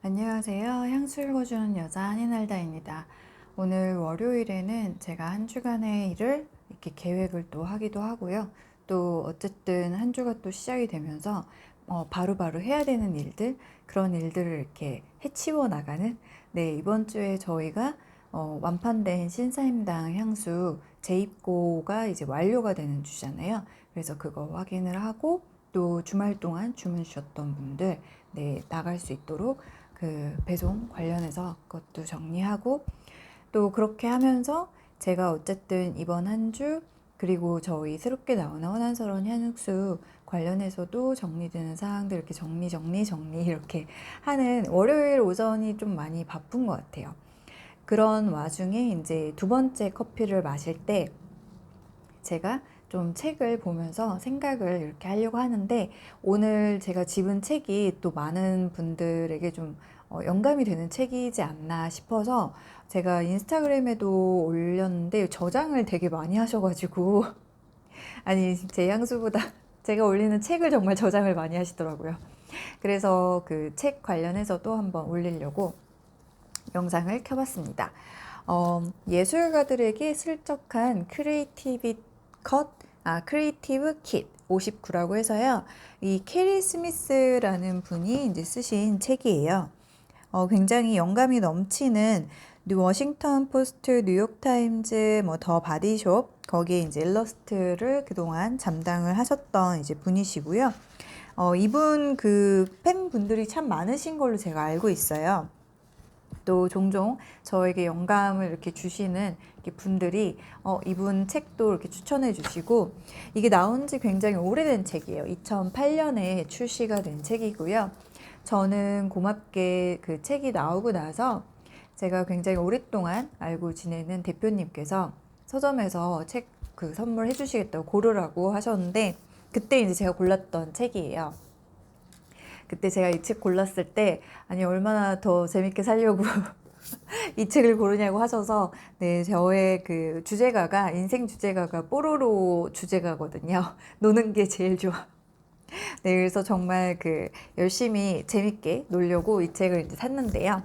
안녕하세요. 향수 읽어주는 여자 한인알다입니다. 오늘 월요일에는 제가 한 주간의 일을 이렇게 계획을 또 하기도 하고요. 또 어쨌든 한 주가 또 시작이 되면서 바로바로 해야 되는 일들, 그런 일들을 이렇게 해치워 나가는, 네, 이번 주에 저희가 완판된 신사임당 향수 재입고가 이제 완료가 되는 주잖아요. 그래서 그거 확인을 하고 또 주말 동안 주문 주셨던 분들, 네, 나갈 수 있도록 그 배송 관련해서 그것도 정리하고, 또 그렇게 하면서 제가 어쨌든 이번 한 주, 그리고 저희 새롭게 나오는 허난서러운 향육수 관련해서도 정리되는 사항들 이렇게 정리 이렇게 하는 월요일 오전이 좀 많이 바쁜 것 같아요. 그런 와중에 이제 두 번째 커피를 마실 때 제가 좀 책을 보면서 생각을 이렇게 하려고 하는데, 오늘 제가 집은 책이 또 많은 분들에게 좀 영감이 되는 책이지 않나 싶어서 제가 인스타그램에도 올렸는데 저장을 되게 많이 하셔가지고 아니 제 향수보다 제가 올리는 책을 정말 저장을 많이 하시더라고요. 그래서 그 책 관련해서도 한번 올리려고 영상을 켜봤습니다. 예술가들에게 슬쩍한 크리에이티브 킷 59라고 해서요. 이 캐리 스미스라는 분이 이제 쓰신 책이에요. 굉장히 영감이 넘치는 워싱턴 포스트, 뉴욕 타임즈, 뭐 더 바디숍 거기에 이제 일러스트를 그동안 담당을 하셨던 이제 분이시고요. 이분 그 팬분들이 참 많으신 걸로 제가 알고 있어요. 또 종종 저에게 영감을 이렇게 주시는 분들이 이분 책도 이렇게 추천해 주시고, 이게 나온 지 굉장히 오래된 책이에요. 2008년에 출시가 된 책이고요. 저는 고맙게 그 책이 나오고 나서 제가 굉장히 오랫동안 알고 지내는 대표님께서 서점에서 책 그 선물해 주시겠다고 고르라고 하셨는데, 그때 이제 제가 골랐던 책이에요. 그때 제가 이 책 골랐을 때, 아니 얼마나 더 재밌게 살려고 이 책을 고르냐고 하셔서, 네, 저의 그 주제가가 인생 주제가가 뽀로로 주제가거든요. 노는 게 제일 좋아. 네, 그래서 정말 그 열심히 재밌게 놀려고 이 책을 이제 샀는데요.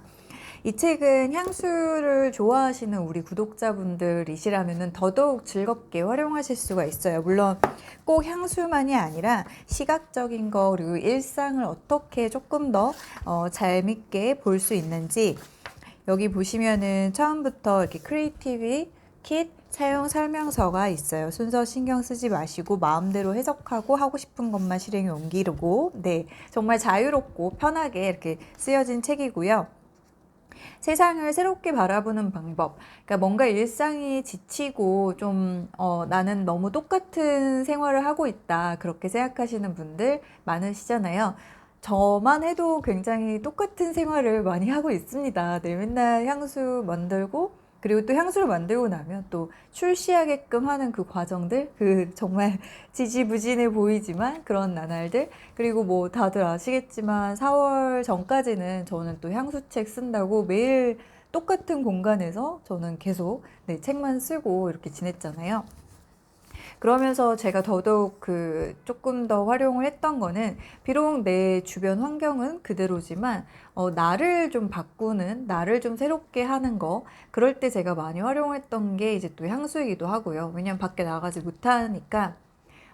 이 책은 향수를 좋아하시는 우리 구독자분들이시라면 더더욱 즐겁게 활용하실 수가 있어요. 물론 꼭 향수만이 아니라 시각적인 거, 그리고 일상을 어떻게 조금 더 재밌게 볼 수 있는지, 여기 보시면은 처음부터 이렇게 크리에이티브 킷 사용 설명서가 있어요. 순서 신경 쓰지 마시고 마음대로 해석하고 하고 싶은 것만 실행에 옮기고, 네, 정말 자유롭고 편하게 이렇게 쓰여진 책이고요. 세상을 새롭게 바라보는 방법. 그러니까 뭔가 일상이 지치고 좀 나는 너무 똑같은 생활을 하고 있다, 그렇게 생각하시는 분들 많으시잖아요. 저만 해도 굉장히 똑같은 생활을 많이 하고 있습니다. 네, 맨날 향수 만들고, 그리고 또 향수를 만들고 나면 또 출시하게끔 하는 그 과정들, 그 정말 지지부진해 보이지만 그런 나날들, 그리고 뭐 다들 아시겠지만 4월 전까지는 저는 또 향수책 쓴다고 매일 똑같은 공간에서 저는 계속, 네, 책만 쓰고 이렇게 지냈잖아요. 그러면서 제가 더더욱 그 조금 더 활용을 했던 거는, 비록 내 주변 환경은 그대로지만 나를 좀 바꾸는, 나를 좀 새롭게 하는 거, 그럴 때 제가 많이 활용했던 게 이제 또 향수이기도 하고요. 왜냐면 밖에 나가지 못하니까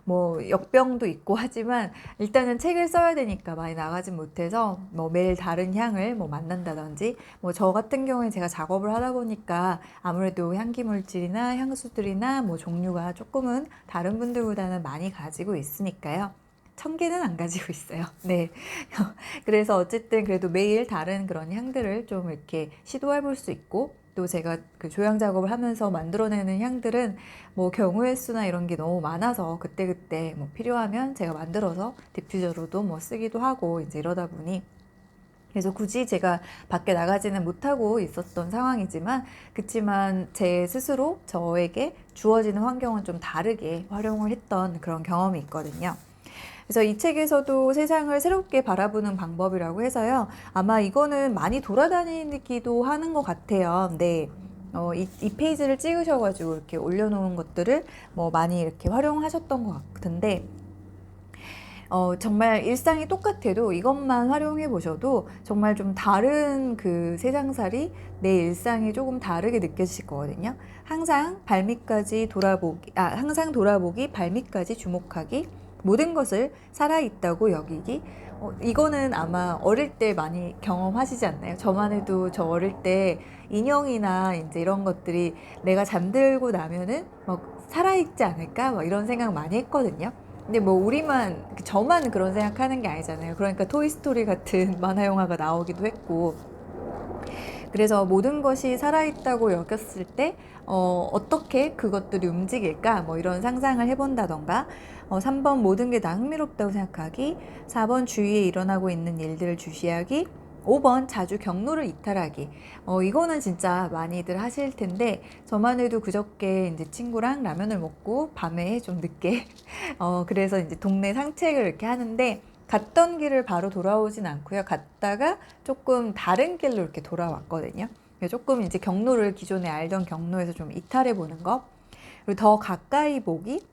뭐 역병도 있고 하지만 일단은 책을 써야 되니까 많이 나가진 못해서 뭐 매일 다른 향을 뭐 만난다든지, 뭐 저 같은 경우에 제가 작업을 하다 보니까 아무래도 향기 물질이나 향수들이나 뭐 종류가 조금은 다른 분들보다는 많이 가지고 있으니까요. 1000개는 안 가지고 있어요. 네. 그래서 어쨌든 그래도 매일 다른 그런 향들을 좀 이렇게 시도해 볼 수 있고, 또 제가 그 조향 작업을 하면서 만들어내는 향들은 뭐 경우의 수나 이런 게 너무 많아서 그때그때 뭐 필요하면 제가 만들어서 디퓨저로도 뭐 쓰기도 하고 이제 이러다 보니, 그래서 굳이 제가 밖에 나가지는 못하고 있었던 상황이지만, 그치만 제 스스로 저에게 주어지는 환경은 좀 다르게 활용을 했던 그런 경험이 있거든요. 그래서 이 책에서도 세상을 새롭게 바라보는 방법이라고 해서요. 아마 이거는 많이 돌아다니기도 하는 것 같아요. 네. 이 페이지를 찍으셔가지고 이렇게 올려놓은 것들을 뭐 많이 이렇게 활용하셨던 것 같은데, 정말 일상이 똑같아도 이것만 활용해 보셔도 정말 좀 다른 그 세상살이 내 일상이 조금 다르게 느껴지실 거거든요. 항상 발밑까지 돌아보기, 항상 돌아보기, 발밑까지 주목하기, 모든 것을 살아있다고 여기기. 이거는 아마 어릴 때 많이 경험하시지 않나요? 저만 해도 저 어릴 때 인형이나 이제 이런 것들이 내가 잠들고 나면은 막 살아있지 않을까? 막 이런 생각 많이 했거든요. 근데 뭐 우리만, 저만 그런 생각하는 게 아니잖아요. 그러니까 토이스토리 같은 만화 영화가 나오기도 했고, 그래서 모든 것이 살아있다고 여겼을 때 어떻게 그것들이 움직일까? 뭐 이런 상상을 해본다던가, 3번 모든 게 다 흥미롭다고 생각하기, 4번 주위에 일어나고 있는 일들을 주시하기, 5번 자주 경로를 이탈하기. 이거는 진짜 많이들 하실 텐데, 저만 해도 그저께 이제 친구랑 라면을 먹고 밤에 좀 늦게 그래서 이제 동네 산책을 이렇게 하는데, 갔던 길을 바로 돌아오진 않고요. 갔다가 조금 다른 길로 이렇게 돌아왔거든요. 조금 이제 경로를 기존에 알던 경로에서 좀 이탈해 보는 거. 그리고 더 가까이 보기.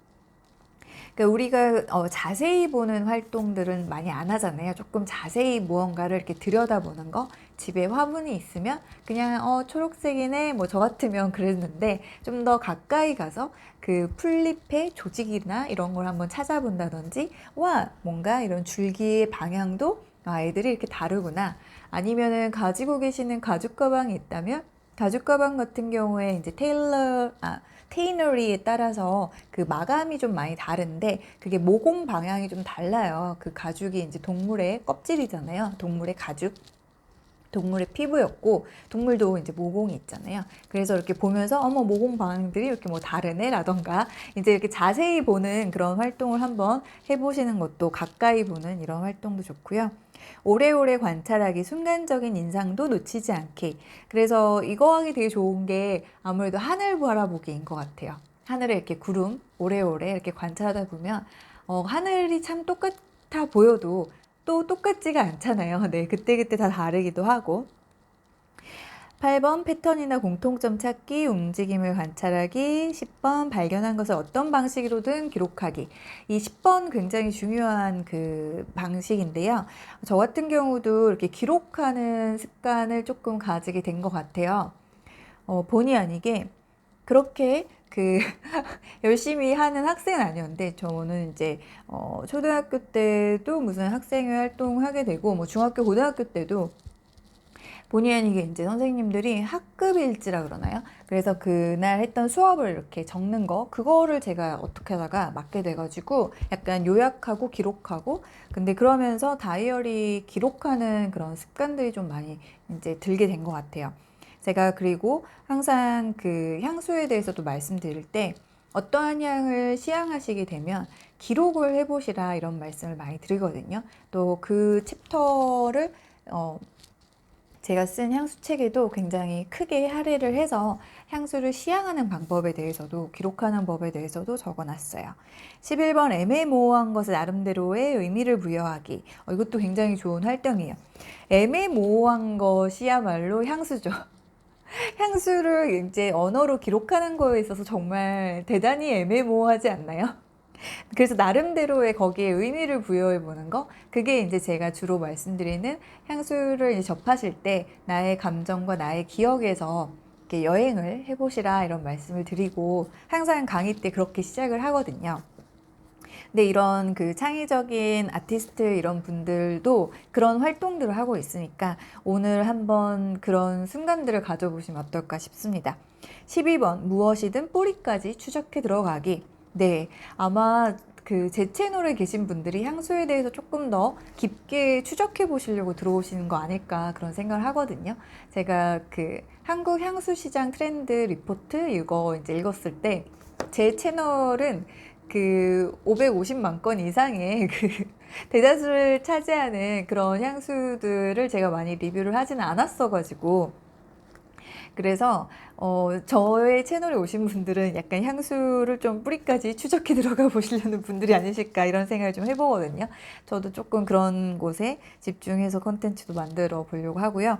그러니까 우리가 자세히 보는 활동들은 많이 안 하잖아요. 조금 자세히 무언가를 이렇게 들여다보는 거. 집에 화분이 있으면 그냥 초록색이네 뭐 저 같으면 그랬는데, 좀 더 가까이 가서 그 풀잎의 조직이나 이런 걸 한번 찾아본다든지, 와 뭔가 이런 줄기의 방향도 아이들이 이렇게 다르구나. 아니면은 가지고 계시는 가죽 가방이 있다면, 가죽 가방 같은 경우에 이제 테이너리에 따라서 그 마감이 좀 많이 다른데, 그게 모공 방향이 좀 달라요. 그 가죽이 이제 동물의 껍질이잖아요. 동물의 가죽. 동물의 피부였고, 동물도 이제 모공이 있잖아요. 그래서 이렇게 보면서 어머 모공 방향들이 이렇게 뭐 다르네 라던가, 이제 이렇게 자세히 보는 그런 활동을 한번 해보시는 것도, 가까이 보는 이런 활동도 좋고요. 오래오래 관찰하기, 순간적인 인상도 놓치지 않기. 그래서 이거 하기 되게 좋은 게 아무래도 하늘 바라보기인 것 같아요. 하늘에 이렇게 구름 오래오래 이렇게 관찰하다 보면 하늘이 참 똑같아 보여도 또 똑같지가 않잖아요. 네, 그때그때 다 다르기도 하고. 8번 패턴이나 공통점 찾기, 움직임을 관찰하기. 10번 발견한 것을 어떤 방식으로든 기록하기. 이 10번 굉장히 중요한 그 방식인데요. 저 같은 경우도 이렇게 기록하는 습관을 조금 가지게 된 것 같아요. 본의 아니게 그렇게 그 열심히 하는 학생은 아니었는데, 저는 이제 초등학교 때도 무슨 학생회 활동을 하게 되고, 뭐 중학교 고등학교 때도 본의 아니게 이제 선생님들이 학급 일지라 그러나요? 그래서 그날 했던 수업을 이렇게 적는 거, 그거를 제가 어떻게 하다가 맡게 돼가지고 약간 요약하고 기록하고, 근데 그러면서 다이어리 기록하는 그런 습관들이 좀 많이 이제 들게 된 것 같아요. 제가 그리고 항상 그 향수에 대해서도 말씀드릴 때, 어떠한 향을 시향하시게 되면 기록을 해보시라 이런 말씀을 많이 드리거든요. 또 그 챕터를 제가 쓴 향수 책에도 굉장히 크게 할애를 해서 향수를 시향하는 방법에 대해서도, 기록하는 법에 대해서도 적어놨어요. 11번 애매모호한 것을 나름대로의 의미를 부여하기. 이것도 굉장히 좋은 활동이에요. 애매모호한 것이야말로 향수죠. 향수를 이제 언어로 기록하는 거에 있어서 정말 대단히 애매모호하지 않나요? 그래서 나름대로의 거기에 의미를 부여해 보는 거, 그게 이제 제가 주로 말씀드리는, 향수를 이제 접하실 때 나의 감정과 나의 기억에서 이렇게 여행을 해보시라 이런 말씀을 드리고, 항상 강의 때 그렇게 시작을 하거든요. 근데 이런 그 창의적인 아티스트 이런 분들도 그런 활동들을 하고 있으니까 오늘 한번 그런 순간들을 가져보시면 어떨까 싶습니다. 12번 무엇이든 뿌리까지 추적해 들어가기. 네, 아마 그 제 채널에 계신 분들이 향수에 대해서 조금 더 깊게 추적해 보시려고 들어오시는 거 아닐까 그런 생각을 하거든요. 제가 그 한국 향수 시장 트렌드 리포트 이거 이제 읽었을 때, 제 채널은 그 550만 건 이상의 그 대다수를 차지하는 그런 향수들을 제가 많이 리뷰를 하지는 않았어가지고, 그래서 저의 채널에 오신 분들은 약간 향수를 좀 뿌리까지 추적해 들어가 보시려는 분들이 아니실까 이런 생각을 좀 해보거든요. 저도 조금 그런 곳에 집중해서 컨텐츠도 만들어 보려고 하고요.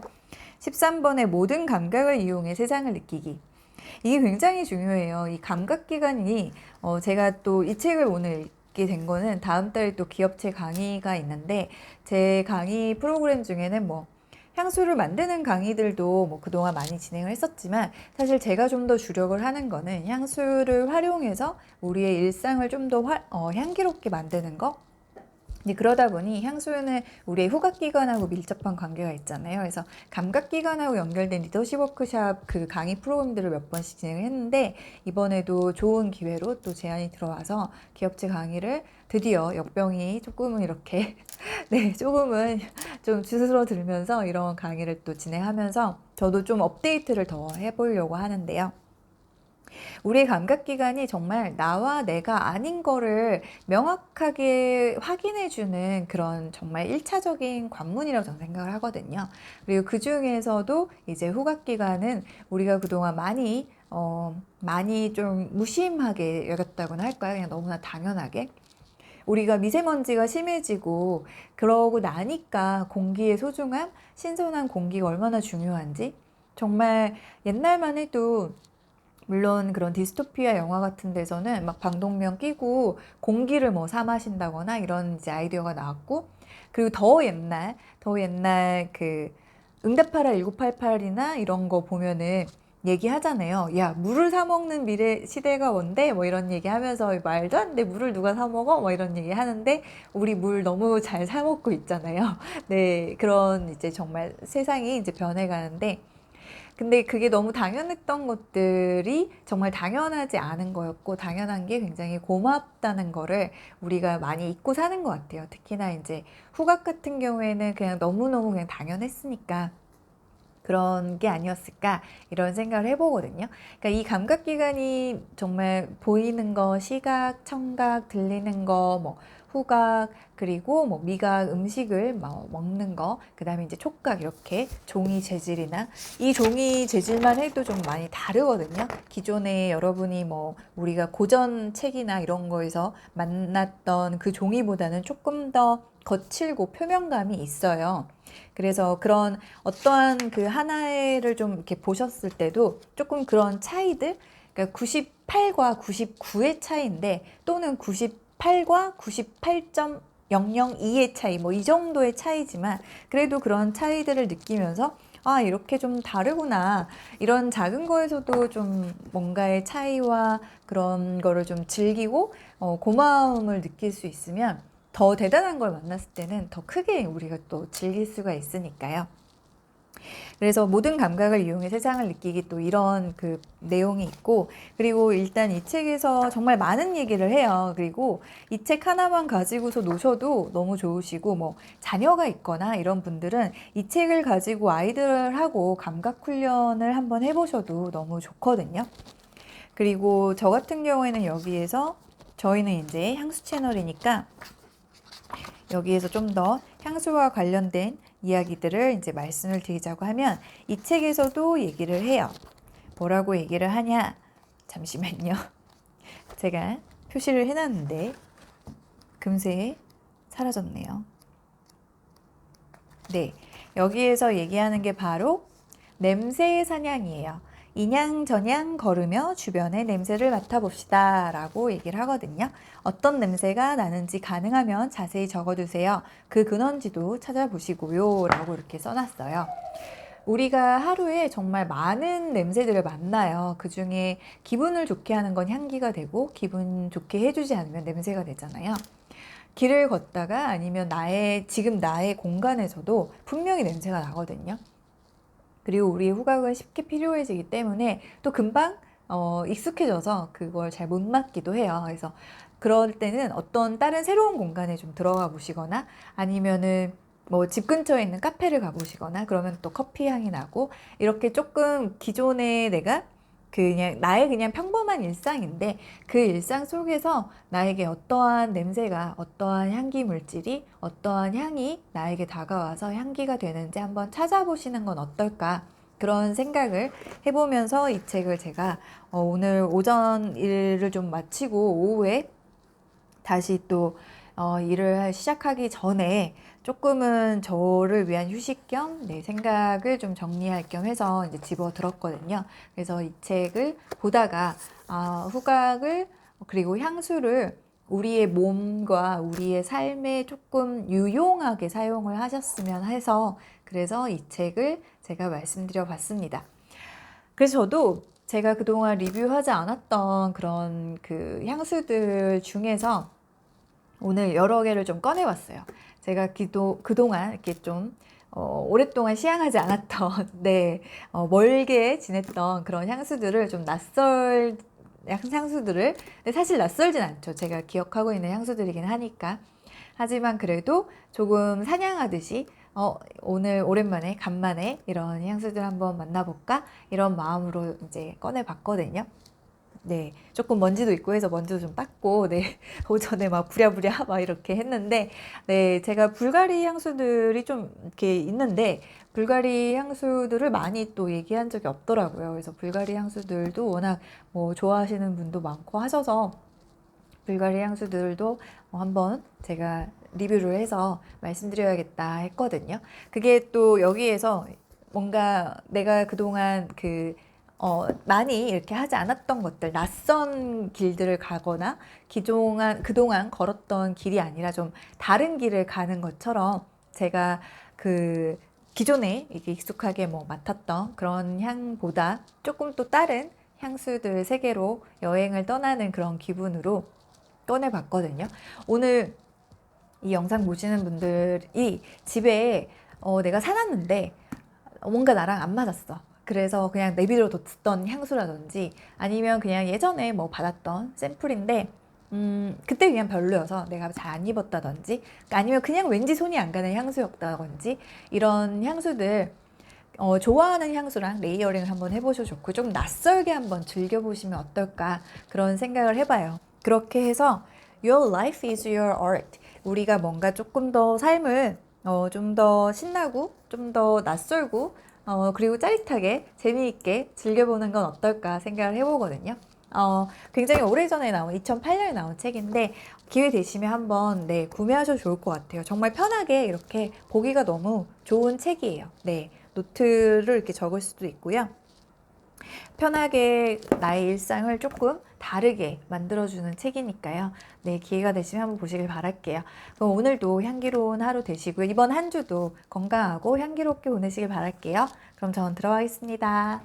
13번에 모든 감각을 이용해 세상을 느끼기. 이게 굉장히 중요해요. 이 감각기관이 제가 또 이 책을 오늘 있게 된 거는 다음 달에 또 기업체 강의가 있는데 제 강의 프로그램 중에는 뭐 향수를 만드는 강의들도 뭐 그동안 많이 진행을 했었지만 사실 제가 좀 더 주력을 하는 거는 향수를 활용해서 우리의 일상을 좀 더 향기롭게 만드는 거. 이제 그러다 보니 향수는 우리의 후각기관하고 밀접한 관계가 있잖아요. 그래서 감각기관하고 연결된 리더십 워크샵 그 강의 프로그램들을 몇 번씩 진행을 했는데 이번에도 좋은 기회로 또 제안이 들어와서 기업체 강의를 드디어 역병이 조금은 이렇게 네, 조금은 좀 주스러들면서 이런 강의를 또 진행하면서 저도 좀 업데이트를 더 해보려고 하는데요. 우리의 감각기관이 정말 나와 내가 아닌 거를 명확하게 확인해주는 그런 정말 1차적인 관문이라고 저는 생각을 하거든요. 그리고 그 중에서도 이제 후각기관은 우리가 그동안 많이 좀 무심하게 여겼다고나 할까요? 그냥 너무나 당연하게. 우리가 미세먼지가 심해지고 그러고 나니까 공기의 소중함, 신선한 공기가 얼마나 중요한지 정말 옛날만 해도 물론 그런 디스토피아 영화 같은 데서는 막 방독면 끼고 공기를 뭐 사 마신다거나 이런 이제 아이디어가 나왔고 그리고 더 옛날 그 응답하라 1988이나 이런 거 보면은 얘기하잖아요. 야, 물을 사 먹는 미래 시대가 온대 뭐 이런 얘기 하면서 말도 안 돼. 물을 누가 사 먹어? 뭐 이런 얘기 하는데 우리 물 너무 잘 사 먹고 있잖아요. 네, 그런 이제 정말 세상이 이제 변해가는데 근데 그게 너무 당연했던 것들이 정말 당연하지 않은 거였고 당연한 게 굉장히 고맙다는 거를 우리가 많이 잊고 사는 것 같아요. 특히나 이제 후각 같은 경우에는 그냥 너무너무 그냥 당연했으니까 그런 게 아니었을까 이런 생각을 해보거든요. 그러니까 이 감각기관이 정말 보이는 거, 시각, 청각, 들리는 거, 뭐 후각, 그리고 뭐 미각, 음식을 먹는 거, 그 다음에 이제 촉각 이렇게 종이 재질이나 이 종이 재질만 해도 좀 많이 다르거든요. 기존에 여러분이 뭐 우리가 고전 책이나 이런 거에서 만났던 그 종이보다는 조금 더 거칠고 표면감이 있어요. 그래서 그런 어떠한 그 하나를 좀 이렇게 보셨을 때도 조금 그런 차이들, 그러니까 98과 99의 차이인데 또는 98과 98.002의 차이, 뭐 이 정도의 차이지만 그래도 그런 차이들을 느끼면서 아, 이렇게 좀 다르구나. 이런 작은 거에서도 좀 뭔가의 차이와 그런 거를 좀 즐기고 고마움을 느낄 수 있으면 더 대단한 걸 만났을 때는 더 크게 우리가 또 즐길 수가 있으니까요. 그래서 모든 감각을 이용해 세상을 느끼기 또 이런 그 내용이 있고 그리고 일단 이 책에서 정말 많은 얘기를 해요. 그리고 이 책 하나만 가지고서 노셔도 너무 좋으시고 뭐 자녀가 있거나 이런 분들은 이 책을 가지고 아이들하고 감각 훈련을 한번 해보셔도 너무 좋거든요. 그리고 저 같은 경우에는 여기에서 저희는 이제 향수 채널이니까 여기에서 좀 더 향수와 관련된 이야기들을 이제 말씀을 드리자고 하면 이 책에서도 얘기를 해요. 뭐라고 얘기를 하냐? 잠시만요. 제가 표시를 해놨는데 금세 사라졌네요. 네, 여기에서 얘기하는 게 바로 냄새의 사냥이에요. 인양저냥 걸으며 주변의 냄새를 맡아봅시다 라고 얘기를 하거든요. 어떤 냄새가 나는지 가능하면 자세히 적어두세요. 그 근원지도 찾아보시고요 라고 이렇게 써놨어요. 우리가 하루에 정말 많은 냄새들을 만나요. 그 중에 기분을 좋게 하는 건 향기가 되고 기분 좋게 해주지 않으면 냄새가 되잖아요. 길을 걷다가 아니면 지금 나의 공간에서도 분명히 냄새가 나거든요. 그리고 우리의 후각은 쉽게 필요해지기 때문에 또 금방 익숙해져서 그걸 잘 못 맡기도 해요. 그래서 그럴 때는 어떤 다른 새로운 공간에 좀 들어가 보시거나 아니면은 뭐 집 근처에 있는 카페를 가보시거나 그러면 또 커피 향이 나고 이렇게 조금 기존에 내가 그냥 나의 그냥 평범한 일상인데 그 일상 속에서 나에게 어떠한 냄새가 어떠한 향기 물질이 어떠한 향이 나에게 다가와서 향기가 되는지 한번 찾아보시는 건 어떨까 그런 생각을 해보면서 이 책을 제가 오늘 오전 일을 좀 마치고 오후에 다시 또 일을 시작하기 전에 조금은 저를 위한 휴식 겸 생각을 좀 정리할 겸 해서 이제 집어 들었거든요. 그래서 이 책을 보다가 후각을 그리고 향수를 우리의 몸과 우리의 삶에 조금 유용하게 사용을 하셨으면 해서 그래서 이 책을 제가 말씀드려 봤습니다. 그래서 저도 제가 그동안 리뷰하지 않았던 그런 그 향수들 중에서 오늘 여러 개를 좀 꺼내봤어요. 제가 그동안 이렇게 좀 오랫동안 시향하지 않았던 네, 멀게 지냈던 그런 향수들을 좀 향수들을 근데 사실 낯설진 않죠. 제가 기억하고 있는 향수들이긴 하니까. 하지만 그래도 조금 사냥하듯이 오늘 오랜만에 간만에 이런 향수들 한번 만나볼까? 이런 마음으로 이제 꺼내봤거든요. 네, 조금 먼지도 있고 해서 먼지도 좀 닦고, 네, 오전에 막 부랴부랴 막 이렇게 했는데, 네, 제가 불가리 향수들이 좀 이렇게 있는데, 불가리 향수들을 많이 또 얘기한 적이 없더라고요. 그래서 불가리 향수들도 워낙 뭐 좋아하시는 분도 많고 하셔서, 불가리 향수들도 한번 제가 리뷰를 해서 말씀드려야겠다 했거든요. 그게 또 여기에서 뭔가 내가 그동안 많이 이렇게 하지 않았던 것들, 낯선 길들을 가거나 그동안 걸었던 길이 아니라 좀 다른 길을 가는 것처럼 제가 기존에 이게 익숙하게 뭐 맡았던 그런 향보다 조금 또 다른 향수들 세계로 여행을 떠나는 그런 기분으로 꺼내봤거든요. 오늘 이 영상 보시는 분들이 집에 내가 사놨는데 뭔가 나랑 안 맞았어. 그래서 그냥 내비로 뒀던 향수라든지 아니면 그냥 예전에 뭐 받았던 샘플인데 그때 그냥 별로여서 내가 잘 안 입었다든지 아니면 그냥 왠지 손이 안 가는 향수였다든지 이런 향수들 좋아하는 향수랑 레이어링을 한번 해보셔도 좋고 좀 낯설게 한번 즐겨보시면 어떨까 그런 생각을 해봐요. 그렇게 해서 Your life is your art. 우리가 뭔가 조금 더 삶을 좀 더 신나고 좀 더 낯설고 그리고 짜릿하게 재미있게 즐겨보는 건 어떨까 생각을 해보거든요. 굉장히 오래전에 나온 2008년에 나온 책인데 기회 되시면 한번 네, 구매하셔도 좋을 것 같아요. 정말 편하게 이렇게 보기가 너무 좋은 책이에요. 네, 노트를 이렇게 적을 수도 있고요. 편하게 나의 일상을 조금 다르게 만들어주는 책이니까요. 네, 기회가 되시면 한번 보시길 바랄게요. 그럼 오늘도 향기로운 하루 되시고 이번 한 주도 건강하고 향기롭게 보내시길 바랄게요. 그럼 저는 들어가겠습니다.